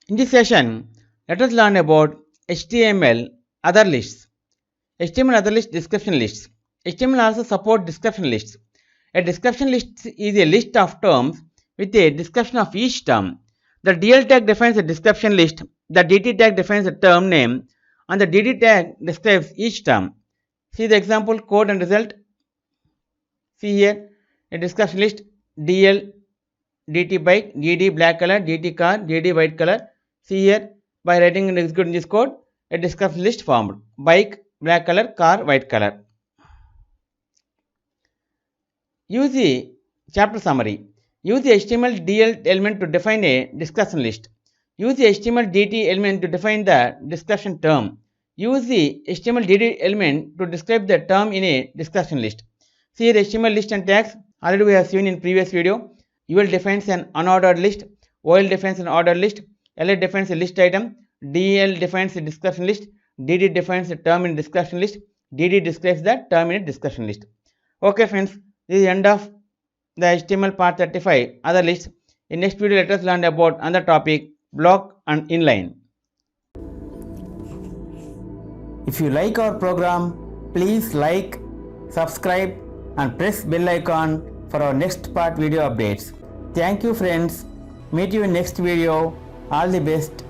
In this session, let us learn about HTML other lists. HTML other list description lists. HTML also support description lists. A description list is a list of terms with a description of each term. The DL tag defines a description list, the DT tag defines a term name, and the DD tag describes each term. See the example code and result. See here a description list DL, DT bike, DD black color, DT car, DD white color. See here by writing and executing this code, a description list formed. Bike black color, car white color. Use the chapter summary. Use the HTML DL element to define a discussion list. Use the HTML DT element to define the discussion term. Use the HTML DT element to describe the term in a discussion list. See the HTML list and tags. Already we have seen in previous video. UL defines an unordered list. OL defines an ordered list. LA defines a list item. DL defines a discussion list. DD defines a term in discussion list. DD describes the term in a discussion list. Okay friends, this is the end of the HTML part 35 other lists. In next video let us learn about another topic, block and inline. If you like our program, please like, subscribe and press bell icon for our next part video updates. Thank you friends. Meet you in next video. All the best.